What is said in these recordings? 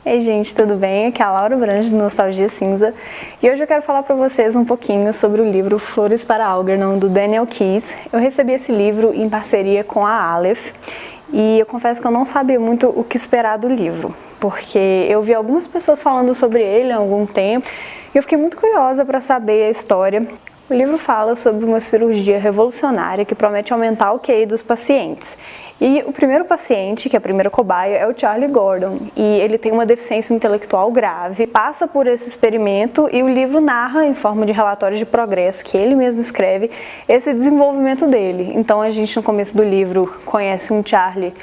Ei gente, tudo bem? Aqui é a Laura Brange do Nostalgia Cinza e hoje eu quero falar para vocês um pouquinho sobre o livro Flores para Algernon, do Daniel Keyes. Eu recebi esse livro em parceria com a Aleph e eu confesso que eu não sabia muito o que esperar do livro, porque eu vi algumas pessoas falando sobre ele há algum tempo e eu fiquei muito curiosa para saber a história. O livro fala sobre uma cirurgia revolucionária que promete aumentar o QI dos pacientes. E o primeiro paciente, que é a primeira cobaia, é o Charlie Gordon. E ele tem uma deficiência intelectual grave, passa por esse experimento e o livro narra, em forma de relatórios de progresso, que ele mesmo escreve, esse desenvolvimento dele. Então a gente, no começo do livro, conhece um Charlie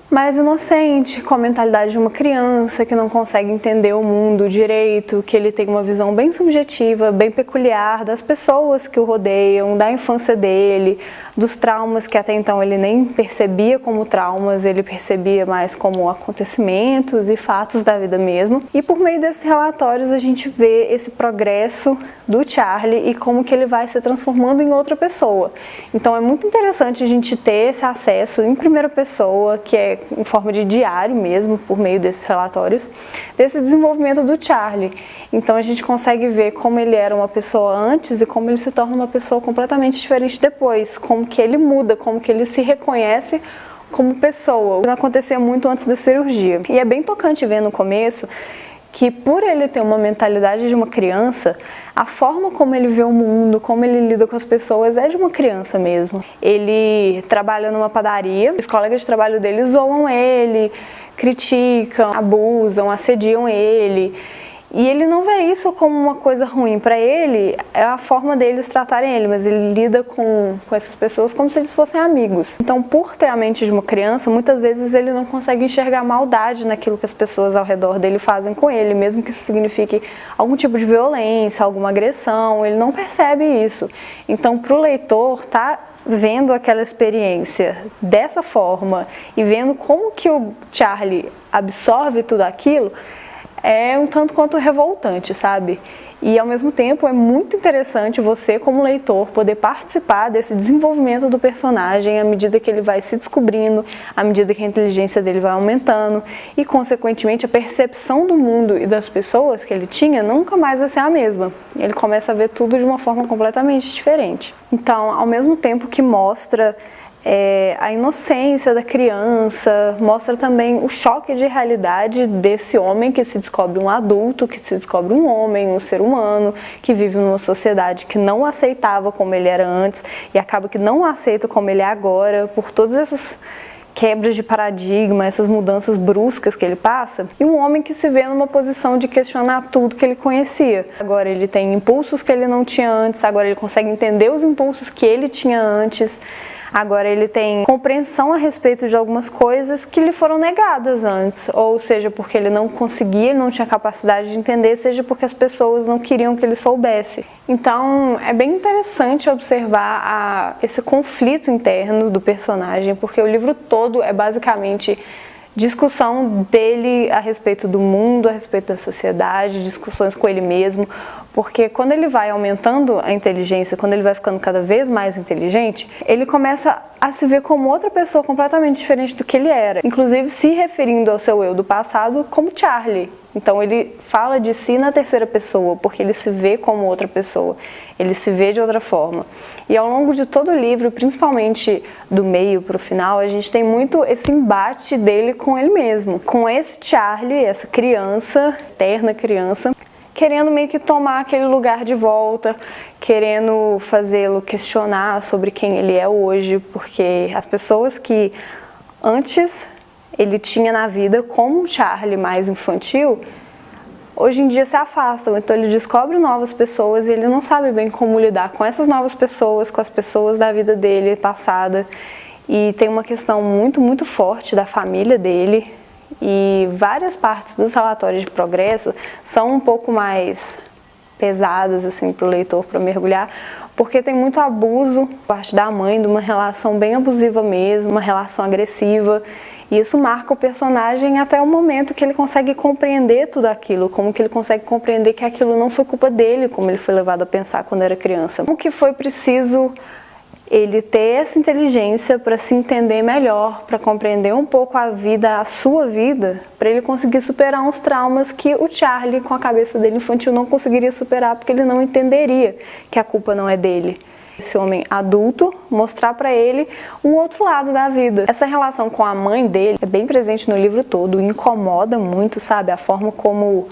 mais inocente, com a mentalidade de uma criança que não consegue entender o mundo direito, que ele tem uma visão bem subjetiva, bem peculiar das pessoas que o rodeiam, da infância dele, dos traumas que até então ele nem percebia como traumas, ele percebia mais como acontecimentos e fatos da vida mesmo. E por meio desses relatórios a gente vê esse progresso do Charlie e como que ele vai se transformando em outra pessoa. Então é muito interessante a gente ter esse acesso em primeira pessoa, que é em forma de diário mesmo, por meio desses relatórios, desse desenvolvimento do Charlie. Então a gente consegue ver como ele era uma pessoa antes e como ele se torna uma pessoa completamente diferente depois, como que ele muda, como que ele se reconhece como pessoa. Não acontecia muito antes da cirurgia. E é bem tocante ver no começo que por ele ter uma mentalidade de uma criança, a forma como ele vê o mundo, como ele lida com as pessoas é de uma criança mesmo. Ele trabalha numa padaria, os colegas de trabalho dele zoam ele, criticam, abusam, assediam ele. E ele não vê isso como uma coisa ruim. Para ele, é a forma deles tratarem ele, mas ele lida com essas pessoas como se eles fossem amigos. Então, por ter a mente de uma criança, muitas vezes ele não consegue enxergar maldade naquilo que as pessoas ao redor dele fazem com ele, mesmo que isso signifique algum tipo de violência, alguma agressão, ele não percebe isso. Então, para o leitor, vendo aquela experiência dessa forma e vendo como que o Charlie absorve tudo aquilo, é um tanto quanto revoltante, sabe? E ao mesmo tempo é muito interessante você, como leitor, poder participar desse desenvolvimento do personagem à medida que ele vai se descobrindo, à medida que a inteligência dele vai aumentando e, consequentemente, a percepção do mundo e das pessoas que ele tinha nunca mais vai ser a mesma. Ele começa a ver tudo de uma forma completamente diferente. Então, ao mesmo tempo que mostra a inocência da criança, mostra também o choque de realidade desse homem que se descobre um adulto, que se descobre um homem, um ser humano, que vive numa sociedade que não aceitava como ele era antes e acaba que não aceita como ele é agora, por todas essas quebras de paradigma, essas mudanças bruscas que ele passa, e um homem que se vê numa posição de questionar tudo que ele conhecia. Agora ele tem impulsos que ele não tinha antes, agora ele consegue entender os impulsos que ele tinha antes. Agora ele tem compreensão a respeito de algumas coisas que lhe foram negadas antes, ou seja, porque ele não conseguia, ele não tinha capacidade de entender, seja porque as pessoas não queriam que ele soubesse. Então é bem interessante observar esse conflito interno do personagem, porque o livro todo é basicamente discussão dele a respeito do mundo, a respeito da sociedade, discussões com ele mesmo, porque quando ele vai aumentando a inteligência, quando ele vai ficando cada vez mais inteligente, ele começa a se ver como outra pessoa completamente diferente do que ele era, inclusive se referindo ao seu eu do passado como Charlie. Então ele fala de si na terceira pessoa, porque ele se vê como outra pessoa, ele se vê de outra forma. E ao longo de todo o livro, principalmente do meio para o final, a gente tem muito esse embate dele com ele mesmo, com esse Charlie, essa criança, eterna criança, querendo meio que tomar aquele lugar de volta, querendo fazê-lo questionar sobre quem ele é hoje, porque as pessoas que antes ele tinha na vida como um Charlie mais infantil, hoje em dia se afastam, então ele descobre novas pessoas e ele não sabe bem como lidar com essas novas pessoas, com as pessoas da vida dele passada, e tem uma questão muito, muito forte da família dele, e várias partes dos relatórios de progresso são um pouco mais pesadas assim para o leitor para mergulhar, porque tem muito abuso por parte da mãe, de uma relação bem abusiva mesmo, uma relação agressiva, e isso marca o personagem até o momento que ele consegue compreender tudo aquilo, como que ele consegue compreender que aquilo não foi culpa dele, como ele foi levado a pensar quando era criança, como que foi preciso ele ter essa inteligência para se entender melhor, para compreender um pouco a vida, a sua vida, para ele conseguir superar uns traumas que o Charlie, com a cabeça dele infantil, não conseguiria superar, porque ele não entenderia que a culpa não é dele. Esse homem adulto mostrar para ele um outro lado da vida. Essa relação com a mãe dele é bem presente no livro todo, incomoda muito, sabe? A forma como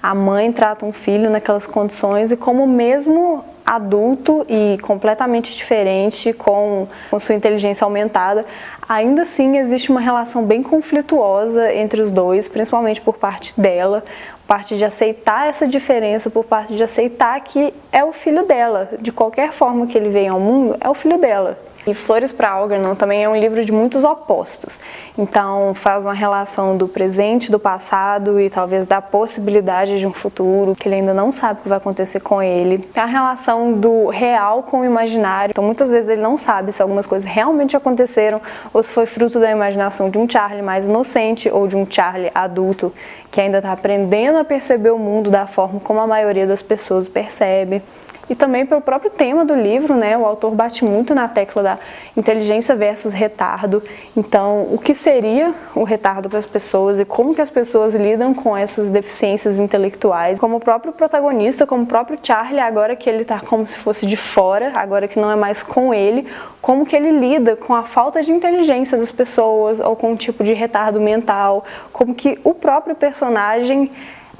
a mãe trata um filho naquelas condições e como mesmo adulto e completamente diferente, com sua inteligência aumentada, ainda assim existe uma relação bem conflituosa entre os dois, principalmente por parte dela, parte de aceitar essa diferença, por parte de aceitar que é o filho dela, de qualquer forma que ele venha ao mundo, é o filho dela. E Flores para Algernon também é um livro de muitos opostos, então faz uma relação do presente, do passado e talvez da possibilidade de um futuro, que ele ainda não sabe o que vai acontecer com ele. Tem a relação do real com o imaginário, então muitas vezes ele não sabe se algumas coisas realmente aconteceram ou se foi fruto da imaginação de um Charlie mais inocente ou de um Charlie adulto que ainda está aprendendo a perceber o mundo da forma como a maioria das pessoas percebe. E também pelo próprio tema do livro, né? O autor bate muito na tecla da inteligência versus retardo. Então, o que seria o retardo para as pessoas e como que as pessoas lidam com essas deficiências intelectuais? Como o próprio protagonista, como o próprio Charlie, agora que ele está como se fosse de fora, agora que não é mais com ele, como que ele lida com a falta de inteligência das pessoas ou com um tipo de retardo mental, como que o próprio personagem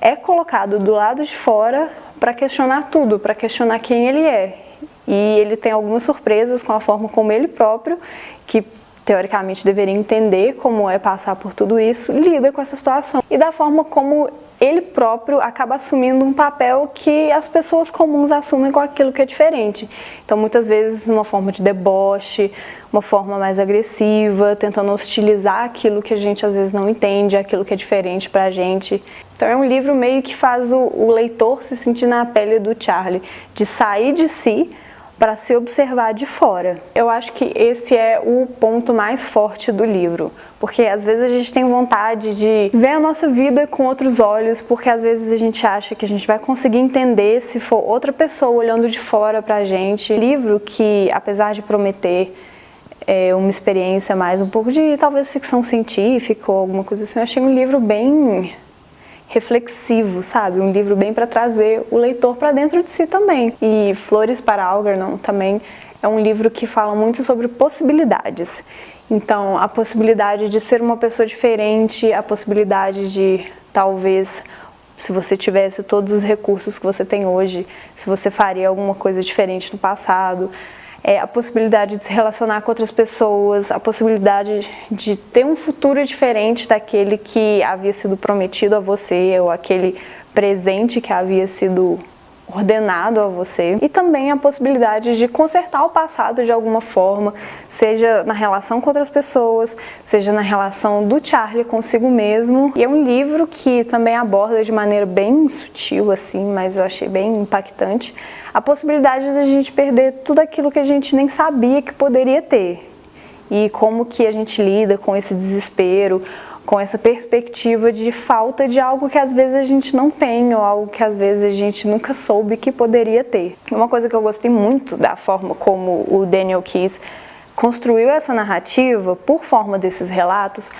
é colocado do lado de fora para questionar tudo, para questionar quem ele é. E ele tem algumas surpresas com a forma como ele próprio, que teoricamente deveria entender como é passar por tudo isso, lida com essa situação. E da forma como ele próprio acaba assumindo um papel que as pessoas comuns assumem com aquilo que é diferente. Então, muitas vezes, numa forma de deboche, uma forma mais agressiva, tentando hostilizar aquilo que a gente às vezes não entende, aquilo que é diferente pra gente. Então, é um livro meio que faz o leitor se sentir na pele do Charlie, de sair de si para se observar de fora. Eu acho que esse é o ponto mais forte do livro, porque às vezes a gente tem vontade de ver a nossa vida com outros olhos, porque às vezes a gente acha que a gente vai conseguir entender se for outra pessoa olhando de fora pra gente. Livro que, apesar de prometer uma experiência mais um pouco de talvez ficção científica ou alguma coisa assim, eu achei um livro bem reflexivo, sabe? Um livro bem para trazer o leitor para dentro de si também. E Flores para Algernon também é um livro que fala muito sobre possibilidades. Então, a possibilidade de ser uma pessoa diferente, a possibilidade de, talvez, se você tivesse todos os recursos que você tem hoje, se você faria alguma coisa diferente no passado, a possibilidade de se relacionar com outras pessoas, a possibilidade de ter um futuro diferente daquele que havia sido prometido a você, ou aquele presente que havia sido ordenado a você, e também a possibilidade de consertar o passado de alguma forma, seja na relação com outras pessoas, seja na relação do Charlie consigo mesmo. E é um livro que também aborda de maneira bem sutil, assim, mas eu achei bem impactante, a possibilidade de a gente perder tudo aquilo que a gente nem sabia que poderia ter, e como que a gente lida com esse desespero, com essa perspectiva de falta de algo que às vezes a gente não tem, ou algo que às vezes a gente nunca soube que poderia ter. Uma coisa que eu gostei muito da forma como o Daniel Keyes construiu essa narrativa, por forma desses relatos,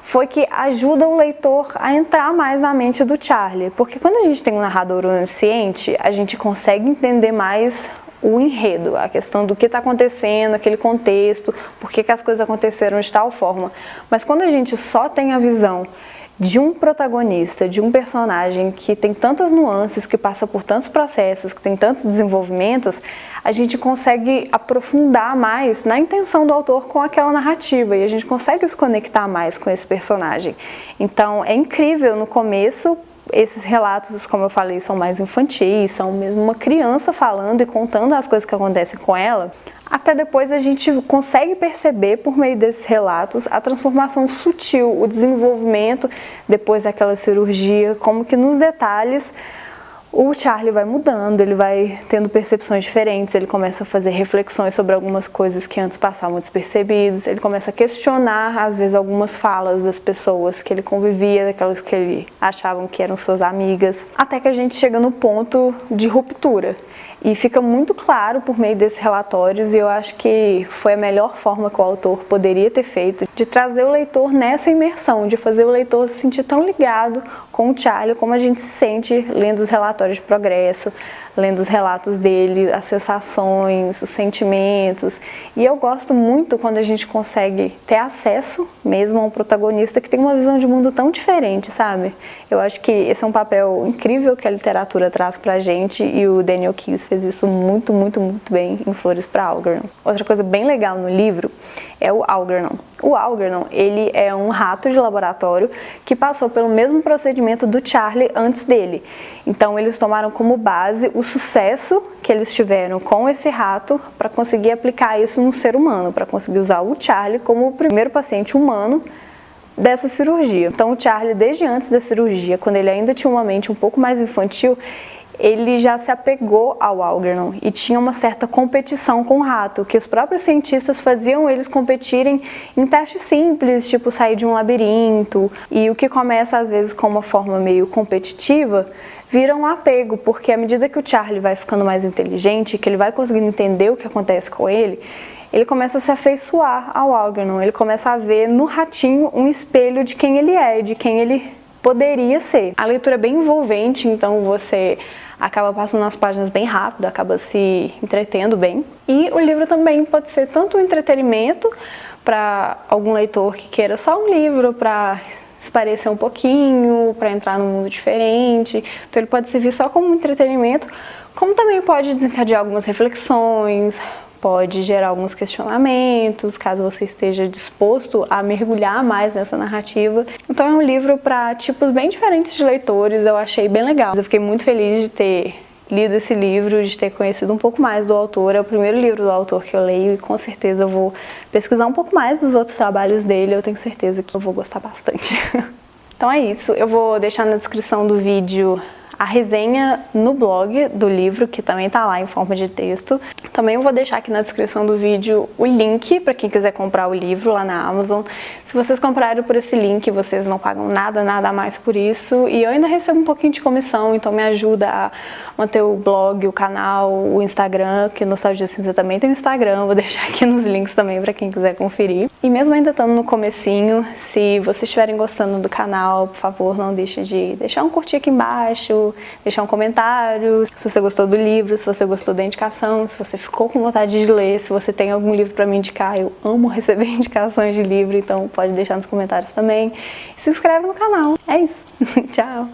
foi que ajuda o leitor a entrar mais na mente do Charlie, porque quando a gente tem um narrador onisciente, a gente consegue entender mais o enredo, a questão do que está acontecendo, aquele contexto, por que as coisas aconteceram de tal forma. Mas quando a gente só tem a visão de um protagonista, de um personagem que tem tantas nuances, que passa por tantos processos, que tem tantos desenvolvimentos, a gente consegue aprofundar mais na intenção do autor com aquela narrativa e a gente consegue se conectar mais com esse personagem. Então é incrível no começo. Esses relatos, como eu falei, são mais infantis, são mesmo uma criança falando e contando as coisas que acontecem com ela. Até depois a gente consegue perceber, por meio desses relatos, a transformação sutil, o desenvolvimento depois daquela cirurgia, como que nos detalhes o Charlie vai mudando, ele vai tendo percepções diferentes, ele começa a fazer reflexões sobre algumas coisas que antes passavam despercebidos, ele começa a questionar, às vezes, algumas falas das pessoas que ele convivia, daquelas que ele achavam que eram suas amigas, até que a gente chega no ponto de ruptura. E fica muito claro por meio desses relatórios, e eu acho que foi a melhor forma que o autor poderia ter feito, de trazer o leitor nessa imersão, de fazer o leitor se sentir tão ligado com o Charlie como a gente se sente lendo os relatórios de progresso, lendo os relatos dele, as sensações, os sentimentos. E eu gosto muito quando a gente consegue ter acesso mesmo a um protagonista que tem uma visão de mundo tão diferente, sabe? Eu acho que esse é um papel incrível que a literatura traz pra gente, e o Daniel Keyes fez isso muito bem em Flores para Algernon. Outra coisa bem legal no livro é o Algernon. O Algernon, ele é um rato de laboratório que passou pelo mesmo procedimento do Charlie antes dele. Então eles tomaram como base o sucesso que eles tiveram com esse rato para conseguir aplicar isso no ser humano, para conseguir usar o Charlie como o primeiro paciente humano dessa cirurgia. Então o Charlie, desde antes da cirurgia, quando ele ainda tinha uma mente um pouco mais infantil, ele já se apegou ao Algernon e tinha uma certa competição com o rato, que os próprios cientistas faziam eles competirem em testes simples, tipo sair de um labirinto, e o que começa às vezes com uma forma meio competitiva, vira um apego, porque à medida que o Charlie vai ficando mais inteligente, que ele vai conseguindo entender o que acontece com ele começa a se afeiçoar ao Algernon, ele começa a ver no ratinho um espelho de quem ele é, de quem ele poderia ser. A leitura é bem envolvente, então você acaba passando as páginas bem rápido, acaba se entretendo bem. E o livro também pode ser tanto um entretenimento para algum leitor que queira só um livro para esparecer um pouquinho, para entrar num mundo diferente. Então ele pode servir só como um entretenimento, como também pode desencadear algumas reflexões, pode gerar alguns questionamentos, caso você esteja disposto a mergulhar mais nessa narrativa. Então é um livro para tipos bem diferentes de leitores, eu achei bem legal. Eu fiquei muito feliz de ter lido esse livro, de ter conhecido um pouco mais do autor. É o primeiro livro do autor que eu leio e com certeza eu vou pesquisar um pouco mais dos outros trabalhos dele, eu tenho certeza que eu vou gostar bastante. Então é isso, eu vou deixar na descrição do vídeo a resenha no blog do livro, que também tá lá em forma de texto. Também eu vou deixar aqui na descrição do vídeo o link para quem quiser comprar o livro lá na Amazon. Se vocês comprarem por esse link, vocês não pagam nada a mais por isso. E eu ainda recebo um pouquinho de comissão, então me ajuda a manter o blog, o canal, o Instagram, que Nostalgia Cinza também tem o Instagram. Vou deixar aqui nos links também para quem quiser conferir. E mesmo ainda estando no comecinho, se vocês estiverem gostando do canal, por favor, não deixe de deixar um curtir aqui embaixo, deixar um comentário, se você gostou do livro, se você gostou da indicação, se você ficou com vontade de ler, se você tem algum livro para me indicar. Eu amo receber indicações de livro, então pode deixar nos comentários também. E se inscreve no canal. É isso. Tchau!